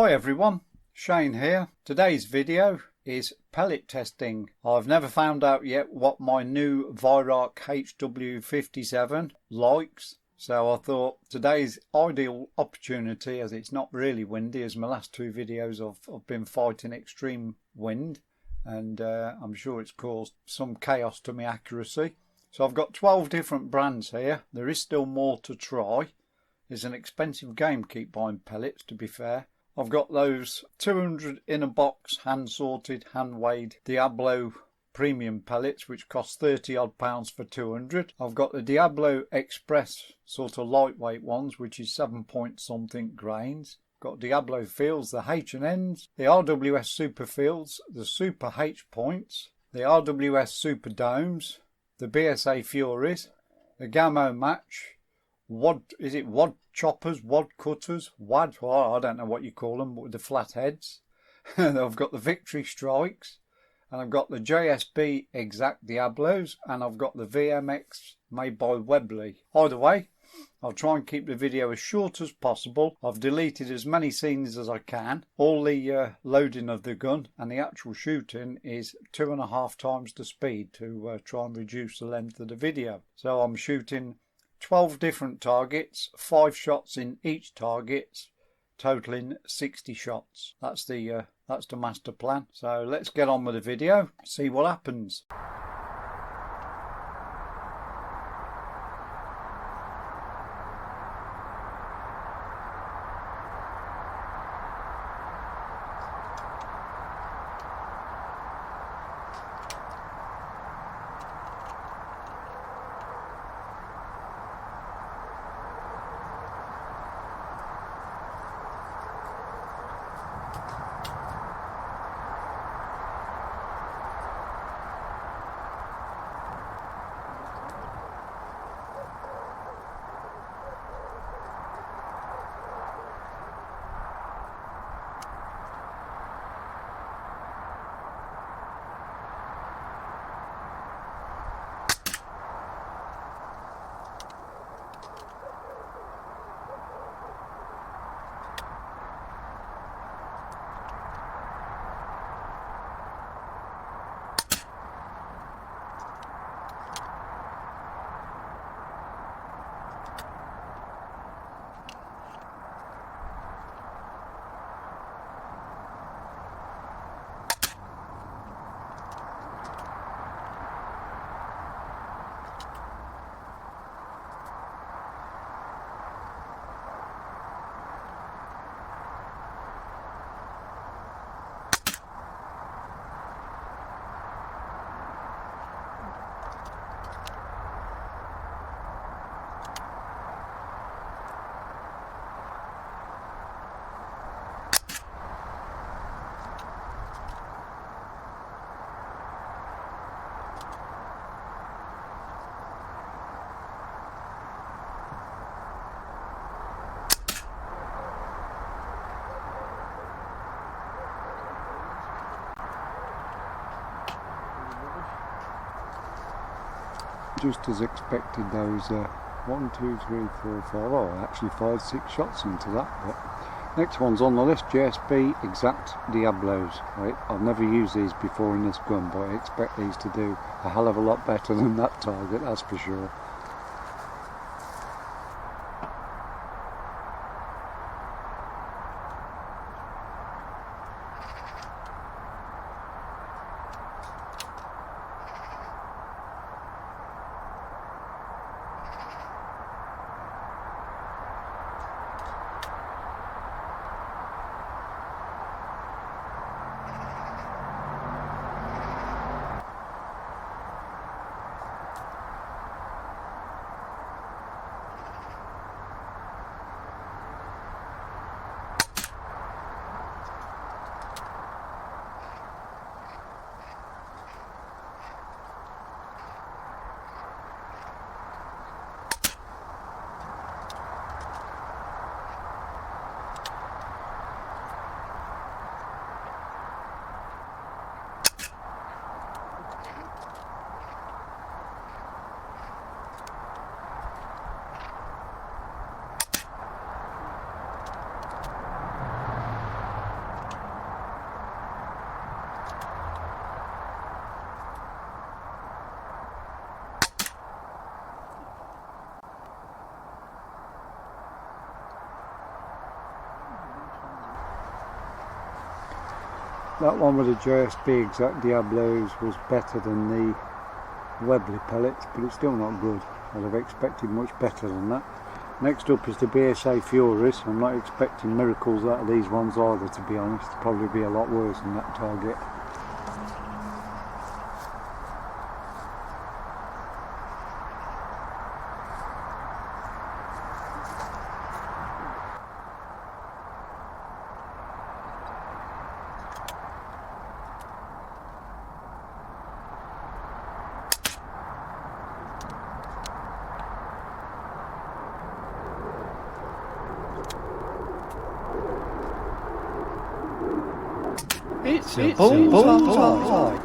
Hi everyone, Shane here. Today's video is pellet testing. I've never found out yet what my new weihrauch HW57 likes, so I thought today's ideal opportunity, as it's not really windy, as my last two videos I've been fighting extreme wind, and I'm sure it's caused some chaos to my accuracy. So I've got 12 different brands here. There is still more to try. It's an expensive game, keep buying pellets, to be fair. I've got those 200 in a box, hand sorted, hand weighed Diablo Premium pellets, which cost 30 odd pounds for 200. I've got the Diablo Express sort of lightweight ones, which is 7 point something grains. Got Diablo Fields, the H&Ns, the RWS Superfields, the Super H Points, the RWS Superdomes, the BSA Furious, the Gamo Match, wad choppers, wad cutters, I don't know what you call them, with the flat heads. I've got the Victory Strikes, and I've got the JSB Exact Diablos, and I've got the VMX made by Webley. Either way, I'll try and keep the video as short as possible. I've deleted as many scenes as I can. All the loading of the gun and the actual shooting is 2.5 times the speed to try and reduce the length of the video. So I'm shooting 12 different targets, 5 shots in each target, totaling 60 shots. That's the master plan. So let's get on with the video, see what happens. Just as expected, those 1, 2, 3, 4, 5, oh actually 5, 6 shots into that. But next one's on the list, JSB Exact Diablos. I've never used these before in this gun, but I expect these to do a hell of a lot better than that target, that's for sure. That one with the JSB exact Diablos was better than the Webley pellets, but it's still not good. I'd have expected much better than that. Next up is the BSA Furious. I'm not expecting miracles out of these ones either, to be honest. It'll probably be a lot worse than that target. It's a bullseye.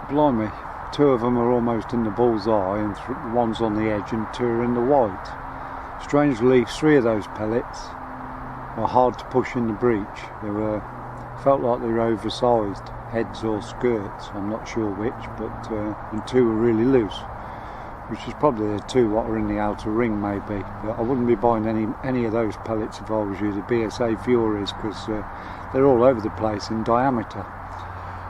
Blimey, two of them are almost in the bullseye and one's on the edge and two are in the white. Strangely, three of those pellets are hard to push in the breech. They felt like they were oversized, heads or skirts, I'm not sure which, but and two were really loose, which is probably the two what are in the outer ring maybe. But I wouldn't be buying any of those pellets if I was you, the BSA Furious, because they're all over the place in diameter.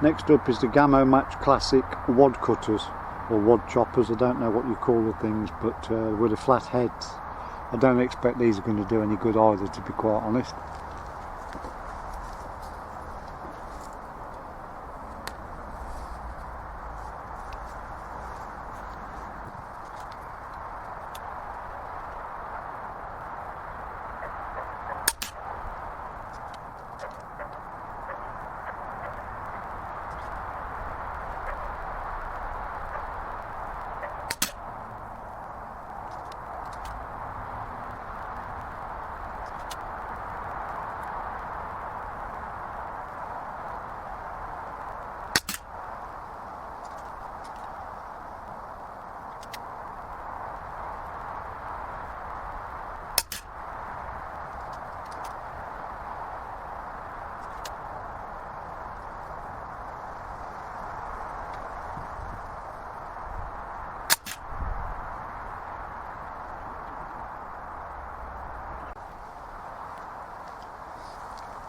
Next up is the Gamo Match Classic wad cutters, or wad choppers, I don't know what you call the things, but with the flat heads. I don't expect these are going to do any good either, to be quite honest.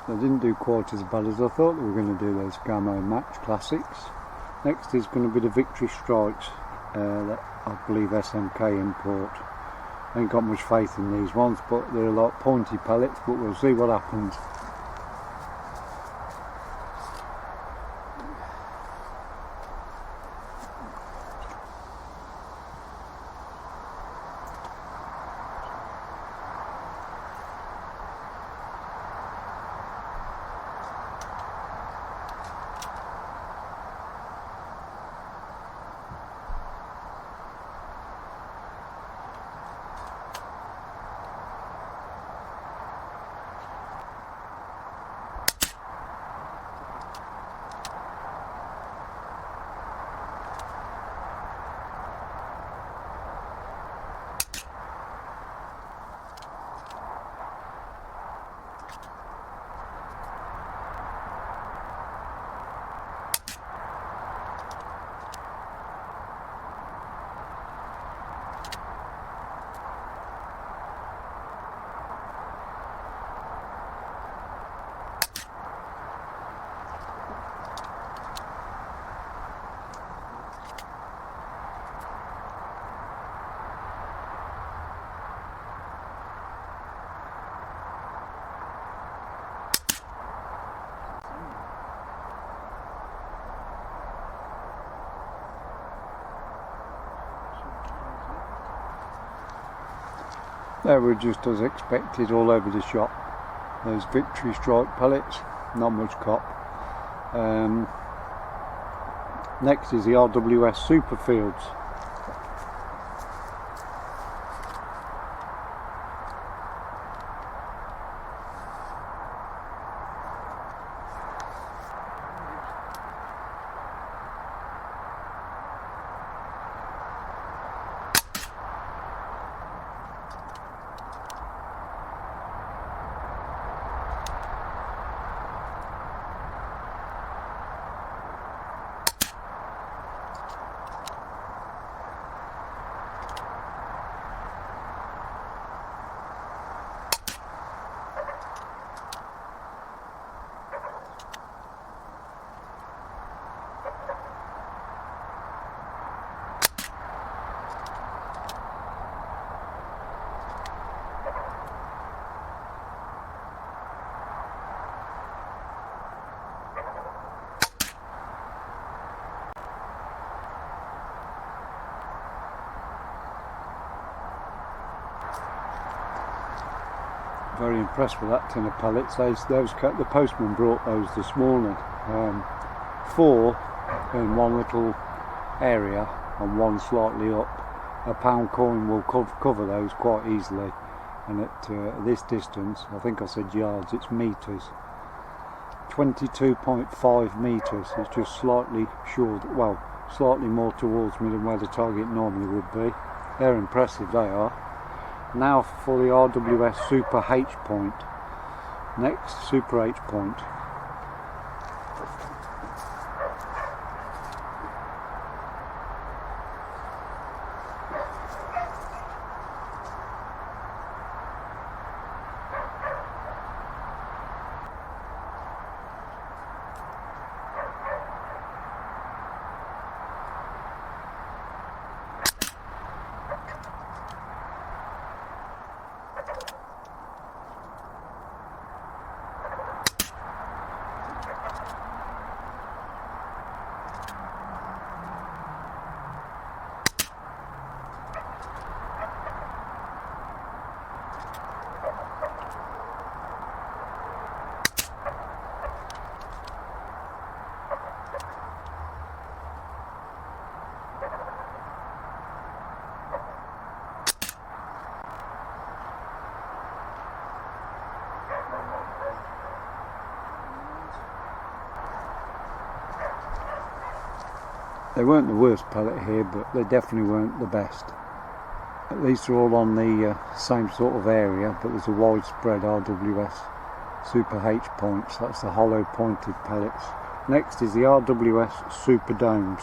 They didn't do quite as bad as I thought they were going to do, those Gamo Match Classics. Next is going to be the Victory Strikes, that I believe SMK import. I ain't got much faith in these ones, but they're like pointy pellets, but we'll see what happens. They were just as expected all over the shop. Those Victory Strike pellets, not much cop. Next is the RWS Superfields. Very impressed with that tin of pellets. The postman brought those this morning. 4 in one little area and 1 slightly up. A pound coin will cover those quite easily, and at this distance, I think I said yards, it's metres. 22.5 metres. It's just slightly short, well, slightly more towards me than where the target normally would be. They're impressive, they are. Now for the RWS Super H Point. Next, Super H Point. They weren't the worst pellet here, but they definitely weren't the best. At least they're all on the same sort of area, but there's a widespread RWS Super H points. That's the hollow pointed pellets. Next is the RWS Superdomes.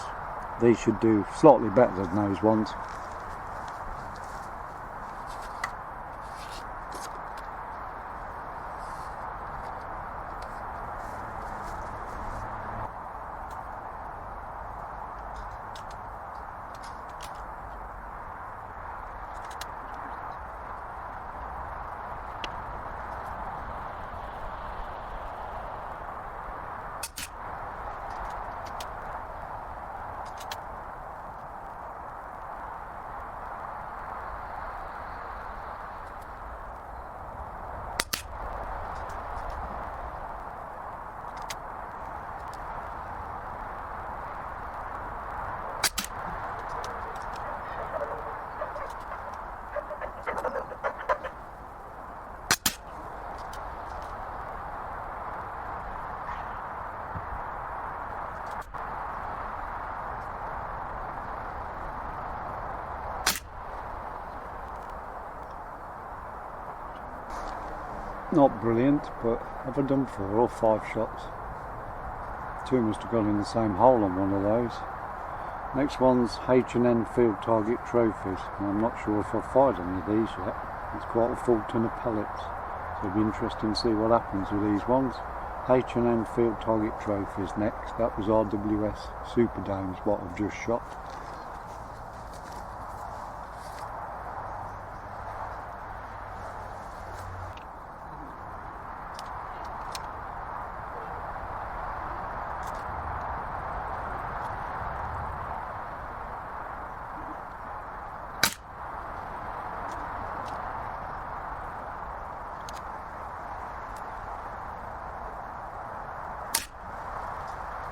These should do slightly better than those ones. Not brilliant, but have I done 4 or 5 shots? 2 must have gone in the same hole on one of those. Next one's H&N Field Target Trophies. I'm not sure if I've fired any of these yet. It's quite a full tin of pellets, so it'll be interesting to see what happens with these ones. H&N Field Target Trophies next. That was RWS Superdomes, what I've just shot.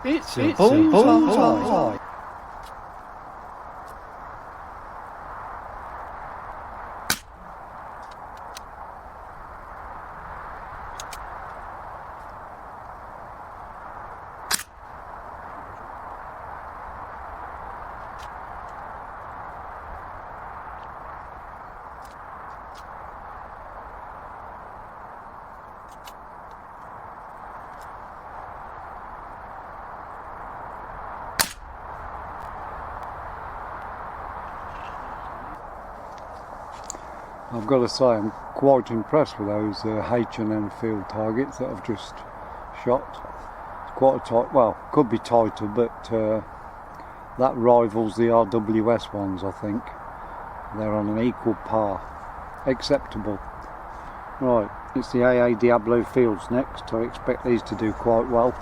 It's a bullseye. I've got to say, I'm quite impressed with those H&N Field targets that I've just shot. It's quite a tight, well, could be tighter, but that rivals the RWS ones, I think. They're on an equal par. Acceptable. Right, it's the AA Diablo Fields next. I expect these to do quite well.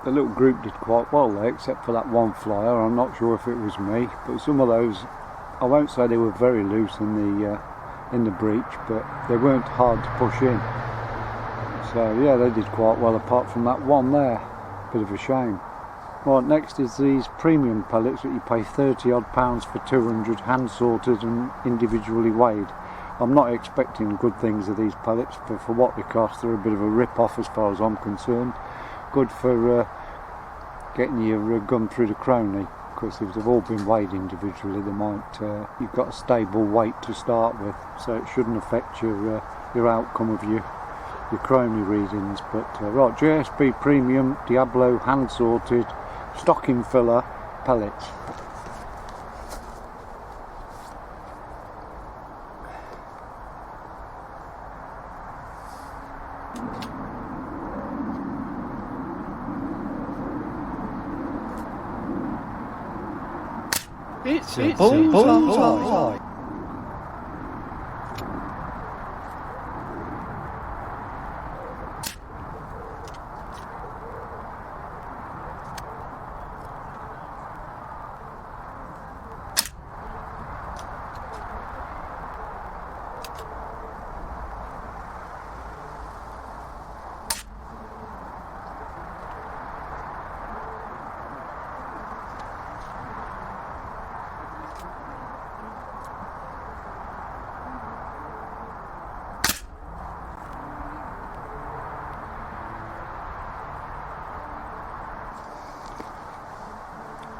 the little group did quite well there, except for that one flyer. I'm not sure if it was me, but some of those, I won't say they were very loose in the breech, but they weren't hard to push in. So yeah, they did quite well apart from that one there. Bit of a shame. Right, next is these premium pellets that you pay 30 odd pounds for 200, hand sorted and individually weighed. I'm not expecting good things of these pellets, but for what they cost, they're a bit of a rip-off as far as I'm concerned. Good for getting your gun through the chrony, because if they've all been weighed individually, they might you've got a stable weight to start with, so it shouldn't affect your outcome of your chrony readings. But right, JSB Premium Diablo hand sorted stocking filler pellets. It's a bullseye.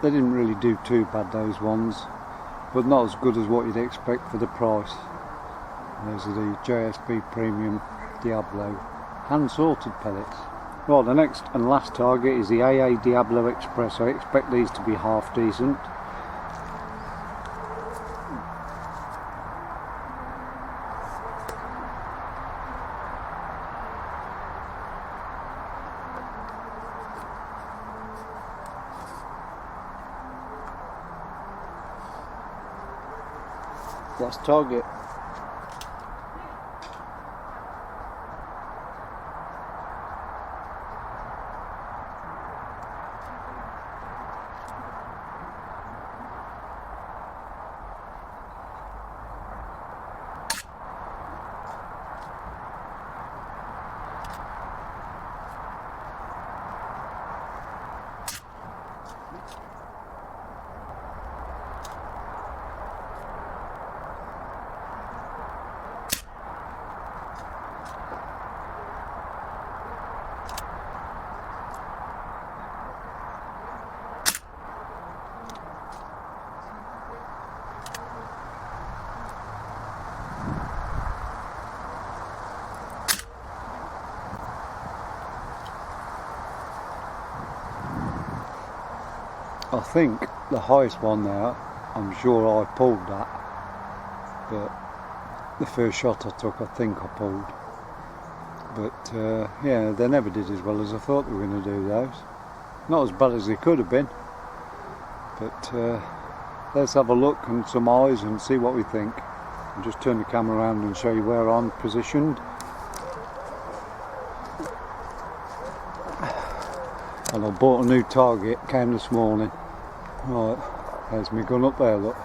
They didn't really do too bad, those ones, but not as good as what you'd expect for the price. Those are the JSB Premium Diablo hand sorted pellets. Well, the next and last target is the AA Diablo Express. I expect these to be half decent. Last target. I think the highest one there, I'm sure I pulled that, but the first shot I took, I think I pulled. But yeah, they never did as well as I thought they were going to do those. Not as bad as they could have been, but let's have a look and some eyes and see what we think. I'll just turn the camera around and show you where I'm positioned. And I bought a new target, came this morning. Right, there's my gun up there, look.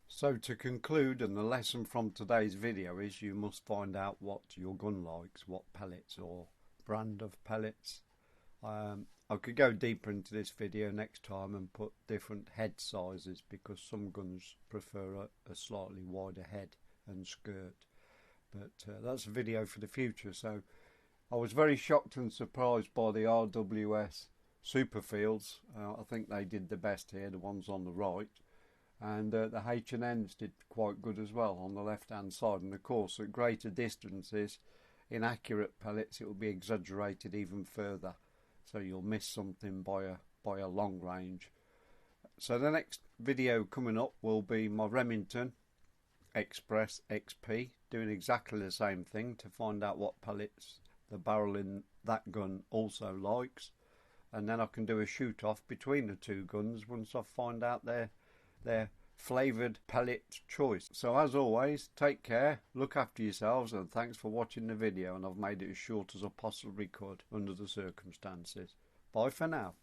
So to conclude, and the lesson from today's video is you must find out what your gun likes, what pellets or brand of pellets. I could go deeper into this video next time and put different head sizes, because some guns prefer a slightly wider head and skirt. But that's a video for the future. So I was very shocked and surprised by the RWS Superfields. I think they did the best here, the ones on the right. And the H&Ns did quite good as well on the left hand side. And of course at greater distances, inaccurate pellets, it will be exaggerated even further. So you'll miss something by a long range. So the next video coming up will be my Remington Express XP, doing exactly the same thing to find out what pellets the barrel in that gun also likes, and then I can do a shoot off between the two guns once I find out their flavoured pellet choice. So as always, take care, look after yourselves, and thanks for watching the video, and I've made it as short as I possibly could under the circumstances. Bye for now.